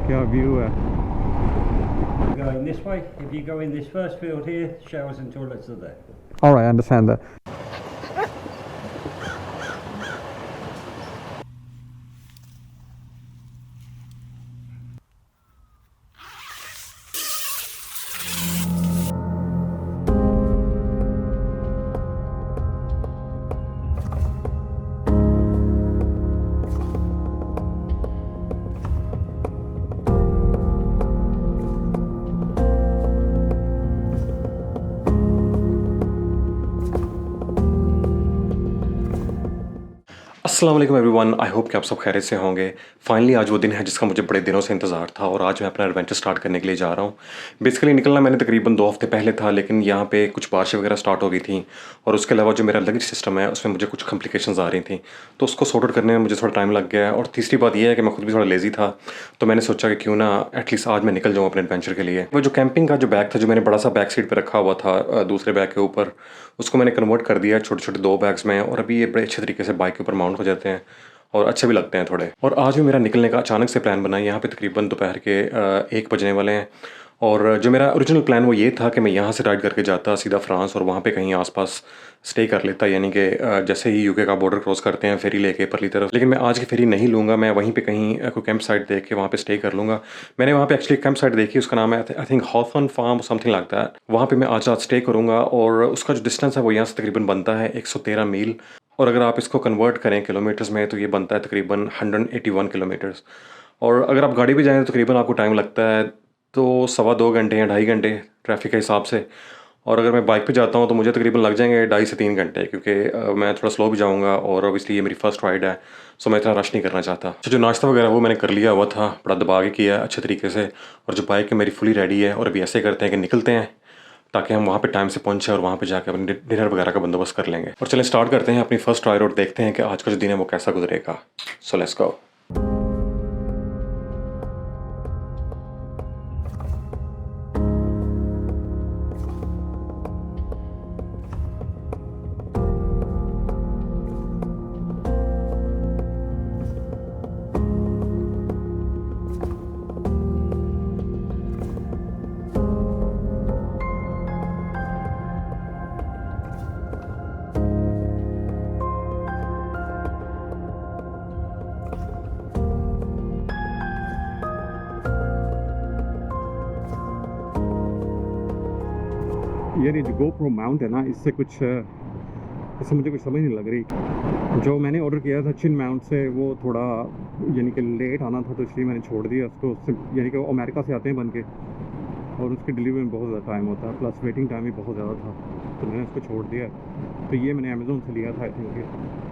क्या व्यू है। Going this way, if you go in this first field here, showers and toilets are there. All right, I understand that. अस्सलाम वालेकुम everyone, I hope कि आप सब खैरियत से होंगे। फाइनली आज वो दिन है जिसका मुझे बड़े दिनों से इंतज़ार था और आज मैं अपना एडवेंचर स्टार्ट करने के लिए जा रहा हूँ। बेसिकली निकलना मैंने तकरीबन 2 हफ्ते पहले था, लेकिन यहाँ पे कुछ बारिशें वगैरह स्टार्ट हो गई थी और उसके अलावा जो मेरा लगेज सिस्टम है उसमें मुझे कुछ कॉम्प्लिकेशंस आ रही थी, तो उसको सॉर्ट आउट करने में मुझे थोड़ा टाइम लग गया है। और तीसरी बात यह है कि मैं खुद भी थोड़ा लेज़ी था, तो मैंने सोचा कि क्यों ना एटलीस्ट आज मैं निकल जाऊँ अपने एडवेंचर के लिए। वो जो कैंपिंग का जो बैग था, जो मैंने बड़ा सा बैक सीट पर रखा हुआ था दूसरे बैग के ऊपर, उसको मैंने कन्वर्ट कर दिया छोटे छोटे 2 बैग्स में, और अभी ये बड़े अच्छे तरीके से बाइक के ऊपर माउंट हो जाते हैं और अच्छे भी लगते हैं थोड़े। और आज भी मेरा निकलने का अचानक से प्लान बना। यहाँ पे तकरीबन दोपहर के 1 बजने वाले हैं, और जो मेरा ओरिजिनल प्लान वो ये था कि मैं यहाँ से राइड करके जाता सीधा फ्रांस और वहाँ पे कहीं आसपास स्टे कर लेता, यानी कि जैसे ही यूके का बॉर्डर क्रॉस करते हैं फेरी लेके परली तरफ। लेकिन मैं आज की फेरी नहीं लूँगा, मैं वहीं पे कहीं कोई कैंप साइट देख के वहाँ पे स्टे कर लूँगा। मैंने वहाँ पे एक्चुअली कैंप साइट देखी, उसका नाम है आई थिंक हॉथन फार्म समथिंग लगता है। वहाँ पे मैं आज रात स्टे करूँगा और उसका जो डिस्टेंस है वो यहाँ से तकरीबन बनता है 113 मील, और अगर आप इसको कन्वर्ट करें किलोमीटर्स में तो ये बनता है तकरीबन 181 किलोमीटर्स। और अगर आप गाड़ी पे जाएँ तो तकरीबन आपको टाइम लगता है तो 2.25 घंटे या 2.5 घंटे ट्रैफिक के हिसाब से। और अगर मैं बाइक पे जाता हूँ तो मुझे तकरीबन लग जाएंगे 2.5 से 3 घंटे, क्योंकि मैं थोड़ा स्लो भी जाऊँगा और ऑब्वियसली ये मेरी फर्स्ट राइड है, सो मैं इतना रश नहीं करना चाहता। तो जो नाश्ता वगैरह वो मैंने कर लिया हुआ था, बड़ा दबा के किया अच्छे तरीके से, और जो बाइक है मेरी फुली रेडी है। और अभी ऐसे करते हैं कि निकलते हैं ताकि हम वहाँ पे टाइम से पहुँचे और वहाँ पे जाकर अपने डिनर वगैरह का बंदोबस्त कर लेंगे। और चलें स्टार्ट करते हैं अपनी फर्स्ट ट्राई रोड, देखते हैं कि आज का जो दिन है वो कैसा गुजरेगा। So let's go. यार ये जो GoPro माउंट है ना, इससे मुझे कुछ समझ नहीं लग रही। जो मैंने ऑर्डर किया था चिन माउंट से, वो थोड़ा यानी कि लेट आना था, तो इसलिए मैंने छोड़ दिया उसको। उससे यानी कि वो अमेरिका से आते हैं बन के, और उसकी डिलीवरी में बहुत ज़्यादा टाइम होता है, प्लस वेटिंग टाइम भी बहुत ज़्यादा था, तो मैंने उसको छोड़ दिया। तो ये मैंने अमेज़ोन से लिया था, आई थिंक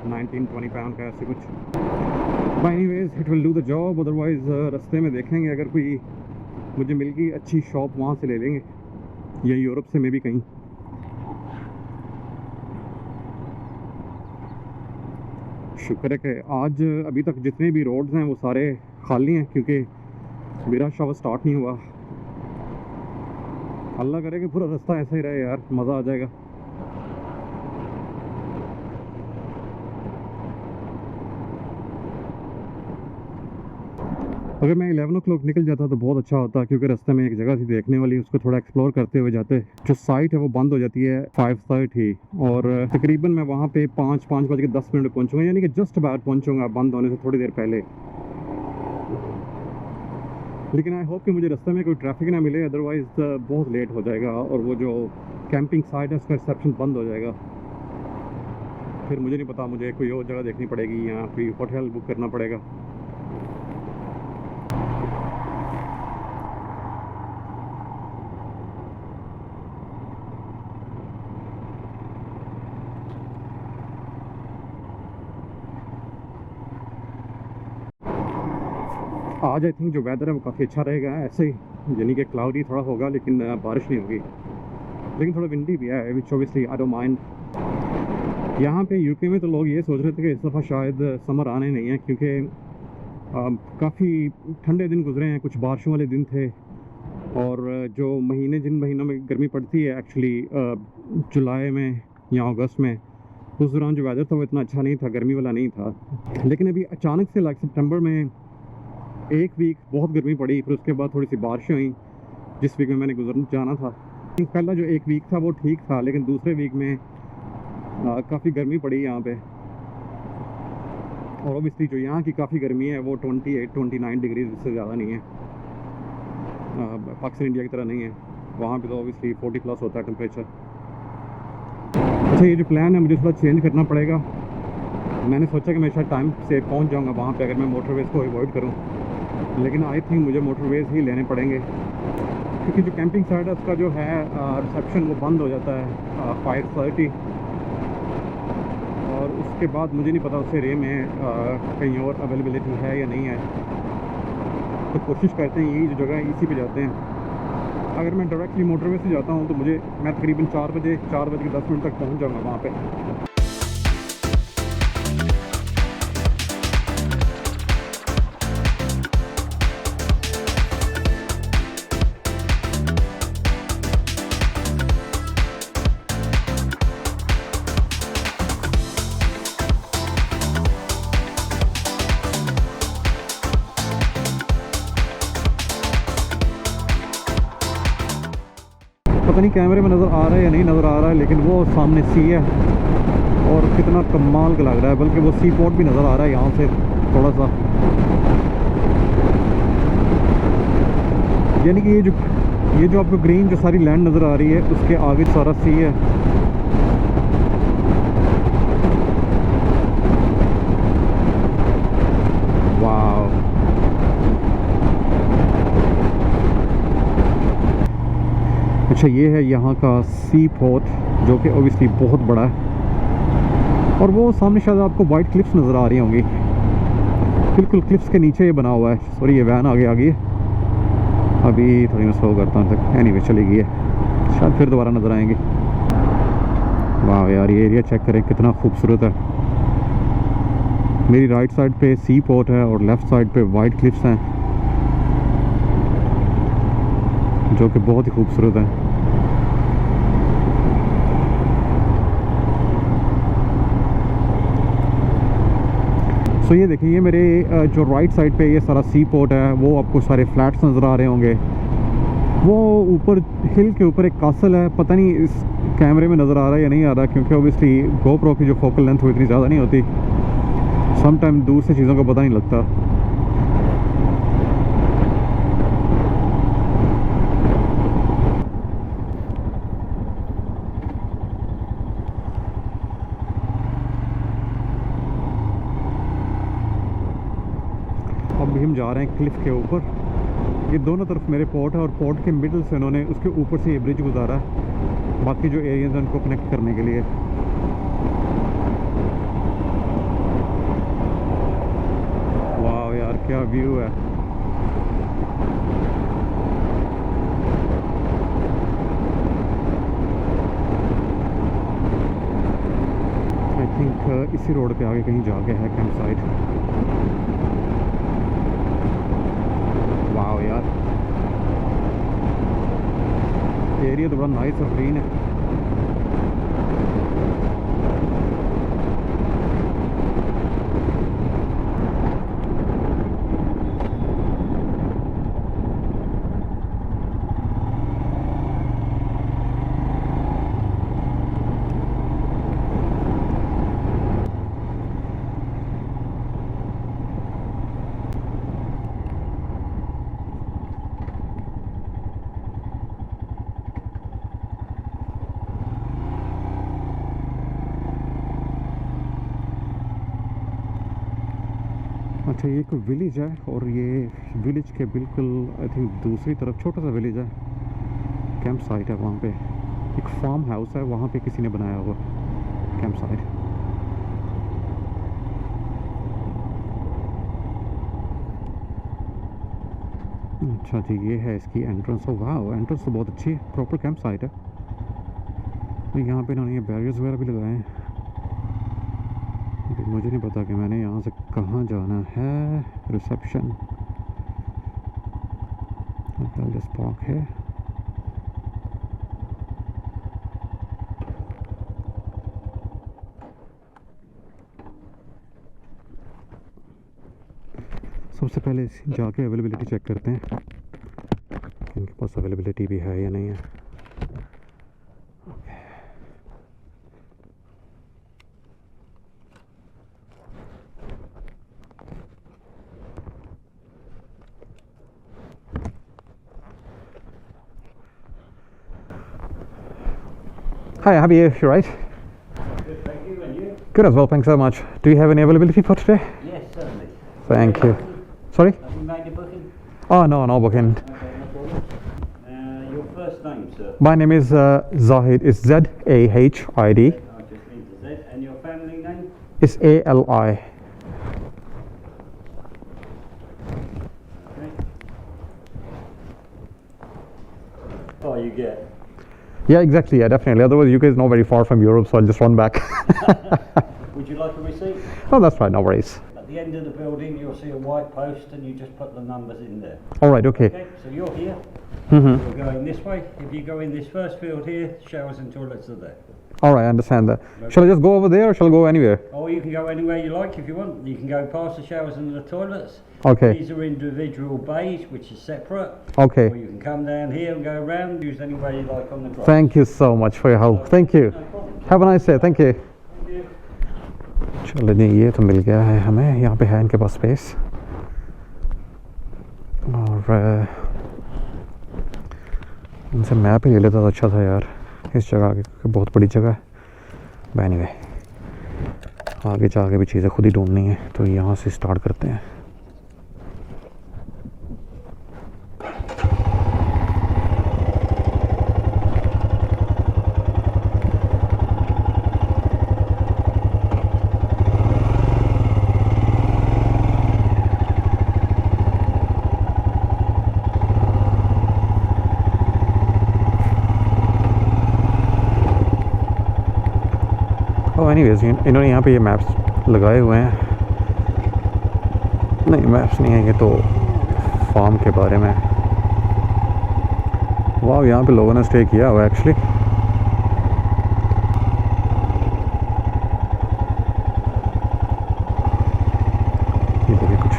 19-20 पाउंड का ऐसे कुछ। By anyways it will do the job, otherwise रास्ते में देखेंगे, अगर कोई मुझे मिल गई अच्छी शॉप वहाँ से ले लेंगे, या यूरोप से में भी कहीं। शुक्र है कि आज अभी तक जितने भी रोड्स हैं वो सारे खाली हैं, क्योंकि मेरा शव स्टार्ट नहीं हुआ। अल्लाह करे कि पूरा रास्ता ऐसा ही रहे यार, मज़ा आ जाएगा। अगर मैं 11 o'clock निकल जाता तो बहुत अच्छा होता, क्योंकि रास्ते में एक जगह थी देखने वाली, उसको थोड़ा एक्सप्लोर करते हुए जाते। जो साइट है वो बंद हो जाती है 5:30, और तकरीबन मैं वहाँ पे 5:10 पहुँचूँगा, यानी कि जस्ट अबाउट पहुँचूँगा बंद होने से थोड़ी देर पहले। लेकिन आई होप कि मुझे रास्ते में कोई ट्रैफिक ना मिले, अदरवाइज़ बहुत लेट हो जाएगा और वो जो कैंपिंग साइट है उसका रिसेप्शन बंद हो जाएगा। फिर मुझे नहीं पता, मुझे कोई और जगह देखनी पड़ेगी या कोई होटल बुक करना पड़ेगा। आज आई थिंक जो वेदर है वो काफ़ी अच्छा रहेगा, ऐसे ही यानी कि क्लाउडी थोड़ा होगा, लेकिन बारिश नहीं होगी, लेकिन थोड़ा विंडी भी है, which obviously I don't mind. यहाँ पे यूके में तो लोग ये सोच रहे थे कि इस दफ़ा शायद समर आने नहीं है, क्योंकि काफ़ी ठंडे दिन गुजरे हैं, कुछ बारिशों वाले दिन थे। और जो जिन महीनों में गर्मी पड़ती है एक्चुअली जुलाई में या अगस्त में, उस दौरान जो वेदर था वो इतना अच्छा नहीं था, गर्मी वाला नहीं था। लेकिन अभी अचानक से लाइक सितंबर में एक वीक बहुत गर्मी पड़ी, फिर उसके बाद थोड़ी सी बारिशें हुई जिस वीक में मैंने जाना था। पहला जो एक वीक था वो ठीक था, लेकिन दूसरे वीक में काफ़ी गर्मी पड़ी यहाँ पे। और ओबियसली जो यहाँ की काफ़ी गर्मी है वो 28-29 डिग्री से ज़्यादा नहीं है। पाकिस्तान इंडिया की तरह नहीं है, वहाँ पे तो ओबियसली 40+ होता है टेम्परेचर। अच्छा, ये जो प्लान है मुझे थोड़ा चेंज करना पड़ेगा। मैंने सोचा कि मैं शायद टाइम से पहुँच जाऊँगा वहाँ पे अगर मैं मोटरवेज़ को अवॉइड करूँ, लेकिन आई थिंक मुझे मोटरवेज़ ही लेने पड़ेंगे, क्योंकि जो कैंपिंग साइट है उसका जो है रिसेप्शन वो बंद हो जाता है 5:30, और उसके बाद मुझे नहीं पता उस एरिया में कहीं और अवेलेबिलिटी है या नहीं है। तो कोशिश करते हैं यही जो जगह है इसी पे जाते हैं। अगर मैं डायरेक्टली मोटरवे से जाता हूँ तो मैं तकरीबन 4 बजे के 10 मिनट तक पहुँच जाऊँगा वहाँ पे। पता नहीं कैमरे में नज़र आ रहा है या नहीं नज़र आ रहा है, लेकिन वो सामने सी है और कितना कमाल का लग रहा है। बल्कि वो सी पोर्ट भी नज़र आ रहा है यहाँ से थोड़ा सा, यानी कि ये जो आपको ग्रीन जो सारी लैंड नज़र आ रही है उसके आगे सारा सी है। वाह, अच्छा ये है यहाँ का सी पोर्ट जो कि ओबियसली बहुत बड़ा है। और वो सामने शायद आपको वाइट क्लिफ्स नज़र आ रही होंगी, बिल्कुल क्लिफ्स के नीचे ये बना हुआ है। सॉरी, ये वैन आगे आ गई है, अभी थोड़ी मैं स्लो करता हूँ तक। एनीवे चली गई है, शायद फिर दोबारा नज़र आएंगी। वाह यार, ये एरिया चेक करें कितना खूबसूरत है। मेरी राइट साइड पे सी पोर्ट है और लेफ़्ट साइड पे वाइट क्लिफ्स हैं जो कि बहुत ही खूबसूरत है। तो ये देखिए, ये मेरे जो राइट साइड पे ये सारा सी पोर्ट है, वो आपको सारे फ्लैट्स नज़र आ रहे होंगे। वो ऊपर हिल के ऊपर एक कासल है, पता नहीं इस कैमरे में नज़र आ रहा है या नहीं आ रहा, क्योंकि ओबियसली गोप्रो की जो फोकल लेंथ वो इतनी ज़्यादा नहीं होती, सम टाइम दूर से चीज़ों का पता नहीं लगता। अभी हम जा रहे हैं क्लिफ के ऊपर। ये दोनों तरफ मेरे पोर्ट है और पोर्ट के मिडल से उन्होंने उसके ऊपर से ये ब्रिज गुजारा है बाकी जो एरियाज हैं उनको कनेक्ट करने के लिए। वाह यार, क्या व्यू है। आई थिंक इसी रोड पे आगे कहीं जाके है कैंप साइट। वाह यार, एरिया तो बड़ा नाइस और क्लीन है। अच्छा, ये कोई विलेज है और ये विलेज के बिल्कुल आई थिंक दूसरी तरफ छोटा सा विलेज है, कैंप साइट है। वहाँ पे एक फार्म हाउस है, वहाँ पे किसी ने बनाया हुआ कैंप साइट। अच्छा जी, ये है इसकी एंट्रेंस। वाह, एंट्रेंस तो बहुत अच्छी है, प्रॉपर कैंप साइट है। तो यहाँ पे इन्होंने ये बैरियर्स वगैरह भी लगाए हैं। मुझे नहीं पता कि मैंने यहाँ से कहाँ जाना है। रिसेप्शन पार्क है। सबसे पहले जाके अवेलेबिलिटी चेक करते हैं कि इनके पास अवेलेबिलिटी भी है या नहीं है। Hi, how are you? You right? Good, thank you, and you? Good as well, thanks so much. Do you have any availability for today? Yes, certainly. Thank you. Sorry? Have you made a booking? Oh, no, no booking. Okay, no problem. Your first name, sir? My name is Zahid. It's Z-A-H-I-D. I just need the Z. And your family name? It's A-L-I. Okay. Oh, you get. Yeah, exactly. Yeah, definitely. Otherwise, you guys are not very far from Europe, so I'll just run back. Would you like a receipt? Oh, that's fine. No worries. At the end of the building, you'll see a white post, and you just put the numbers in there. All right. Okay. Okay, so you're here. Mm-hmm. You're going this way. If you go in this first field here, showers and toilets are there. All right. I understand that. Shall I just go over there, or shall I go anywhere? Or you can go anywhere you like if you want. You can go past the showers and the toilets. Okay. These are individual bays, which is separate. Okay. Or you can come down here and go around, use any way you like on the drive. Thank you so much for your help. Thank you. No problem. Have a nice day. Thank you. Thank you. चलो जी, ये तो मिल गया है हमें। यहाँ पे है इनके पास स्पेस, और इनसे मैप ही ले लेता तो अच्छा था यार इस जगह की, क्योंकि बहुत बड़ी जगह है। एनीवे, आगे जाके भी चीज़ें खुद ही ढूंढनी है, तो यहाँ से स्टार्ट करते हैं। एनीवेज, इन्होंने यहाँ पे ये मैप्स लगाए हुए हैं। नहीं, मैप्स नहीं है, ये तो फार्म के बारे में। वाह, यहाँ पे लोगों ने स्टे किया हुआ एक्चुअली। ये देखिए, कुछ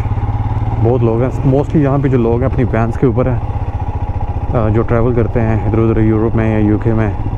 बहुत लोग हैं। मोस्टली यहाँ पे जो लोग हैं अपनी वैन्स के ऊपर हैं, जो ट्रैवल करते हैं इधर उधर यूरोप में या यूके में।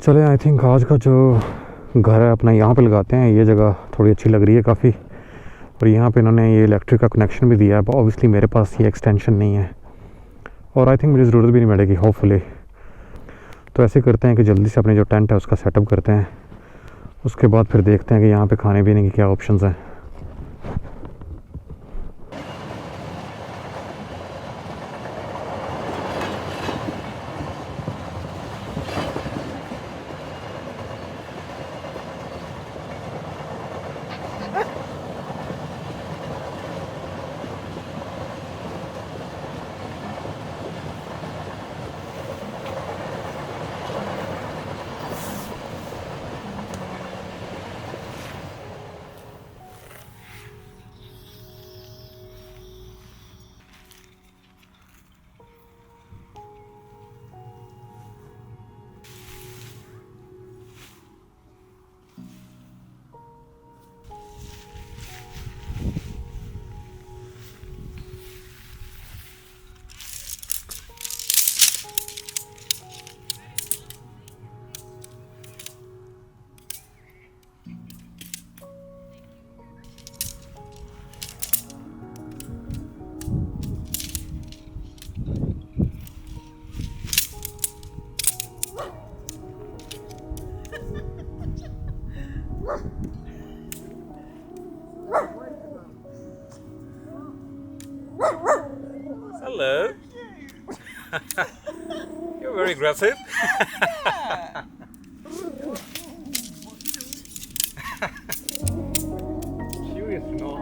चले, आई थिंक आज का जो घर है अपना यहाँ पे लगाते हैं। ये जगह थोड़ी अच्छी लग रही है काफ़ी, और यहाँ पे इन्होंने ये इलेक्ट्रिक का कनेक्शन भी दिया है। ऑब्वियसली मेरे पास ये एक्सटेंशन नहीं है, और आई थिंक मुझे ज़रूरत भी नहीं पड़ेगी होपफुली। तो ऐसे करते हैं कि जल्दी से अपने जो टेंट है उसका सेटअप करते हैं, उसके बाद फिर देखते हैं कि यहाँ पे खाने पीने की क्या ऑप्शंस हैं। Hello. You're very aggressive. Curious to know.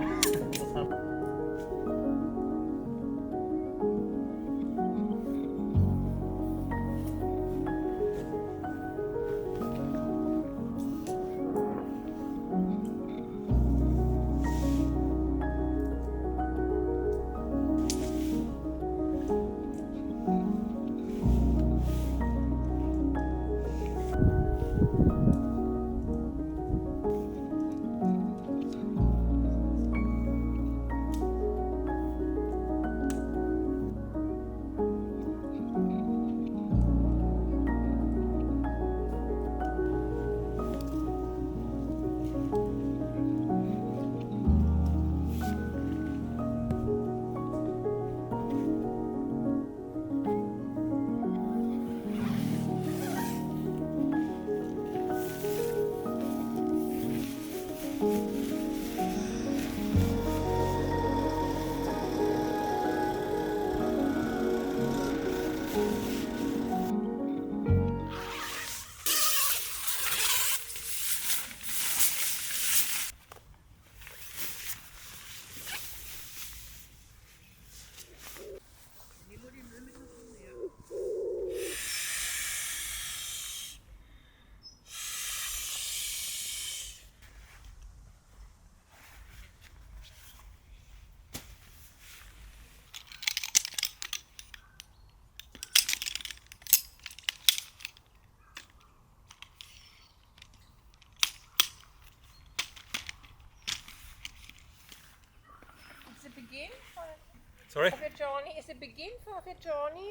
Sorry? Of your journey, is it begin of your journey?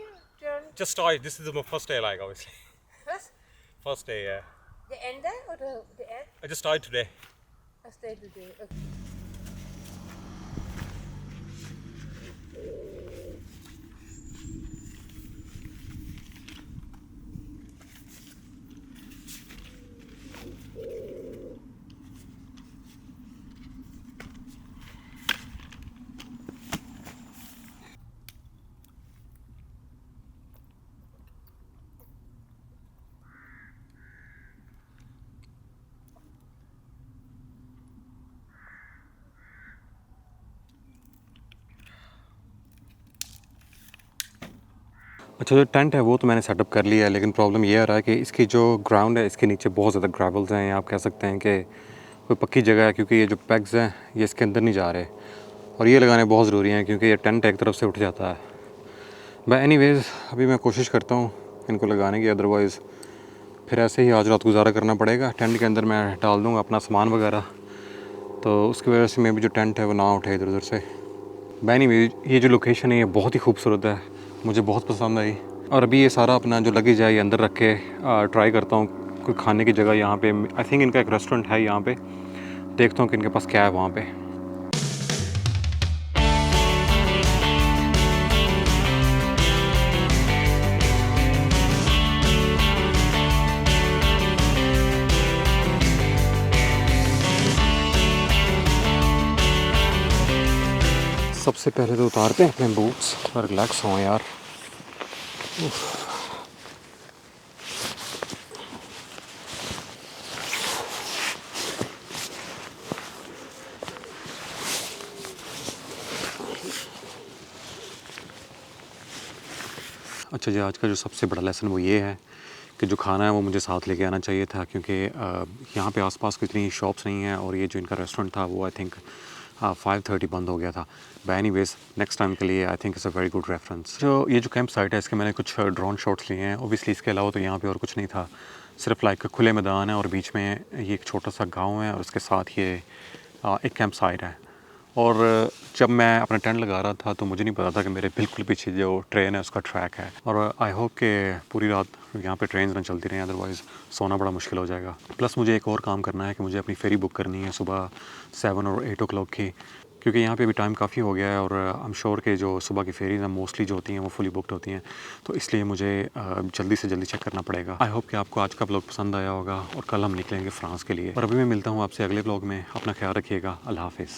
Just started. This is my first day, like, obviously. First, First day, yeah. the end there or the end? I just started today. I stay today. Okay. अच्छा जो tent है वो तो मैंने setup कर लिया है, लेकिन प्रॉब्लम ये आ रहा है कि इसकी जो ग्राउंड है इसके नीचे बहुत ज़्यादा ग्रेवल्स हैं, या आप कह सकते हैं कि कोई पक्की जगह है, क्योंकि ये जो पेग्स हैं ये इसके अंदर नहीं जा रहे, और ये लगाने बहुत ज़रूरी हैं क्योंकि ये टेंट एक तरफ से उठ जाता है। बट एनीवेज़ अभी मैं कोशिश करता हूँ इनको लगाने की, अदरवाइज़ फिर ऐसे ही आज रात गुजारा करना पड़ेगा। टेंट के अंदर मैं डाल दूँगा अपना सामान वगैरह, तो उसकी वजह से मैं भी जो टेंट है वो ना उठे इधर उधर से। बट एनीवेज़ ये जो लोकेशन है ये बहुत ही खूबसूरत है, मुझे बहुत पसंद आई। और अभी ये सारा अपना जो लगेज है ये अंदर रख के ट्राई करता हूँ कोई खाने की जगह यहाँ पे। आई थिंक इनका एक रेस्टोरेंट है यहाँ पे, देखता हूँ कि इनके पास क्या है वहाँ पे। सबसे पहले तो उतारते हैं अपने बूट्स और रिलैक्स हों यार। अच्छा जी, आज का जो सबसे बड़ा लेसन वो ये है कि जो खाना है वो मुझे साथ लेके आना चाहिए था, क्योंकि यहाँ पे आसपास कोई इतनी शॉप्स नहीं हैं, और ये जो इनका रेस्टोरेंट था वो आई थिंक 5:30 बंद हो गया था। बट एनीवेज़ नेक्स्ट टाइम के लिए I think it's a very good reference. जो ये जो कैंप साइट है इसके मैंने कुछ ड्रोन शॉट्स लिए हैं। ओबियसली इसके अलावा तो यहाँ पे और कुछ नहीं था, सिर्फ लाइक खुले मैदान है और बीच में ये एक छोटा सा गाँव है और उसके साथ ये एक कैंप साइट है। और जब मैं अपना टेंट लगा रहा था तो मुझे नहीं पता था कि मेरे बिल्कुल पीछे जो ट्रेन है उसका ट्रैक है, और आई होप कि पूरी रात यहाँ पे ट्रेन ना चलती रहें, अदरवाइज़ सोना बड़ा मुश्किल हो जाएगा। प्लस मुझे एक और काम करना है कि मुझे अपनी फेरी बुक करनी है सुबह 7 और 8 o'clock की, क्योंकि यहाँ पे अभी टाइम काफ़ी हो गया है और आई एम श्योर कि जो सुबह की फेरीज हैं मोस्टली जो होती हैं वो फुली बुकड होती हैं, तो इसलिए मुझे जल्दी से जल्दी चेक करना पड़ेगा। आई होप कि आपको आज का ब्लॉग पसंद आया होगा, और कल हम निकलेंगे फ्रांस के लिए। और अभी मैं मिलता हूँ आपसे अगले ब्लॉग में। अपना ख्याल रखिएगा। अल्लाह हाफिज़।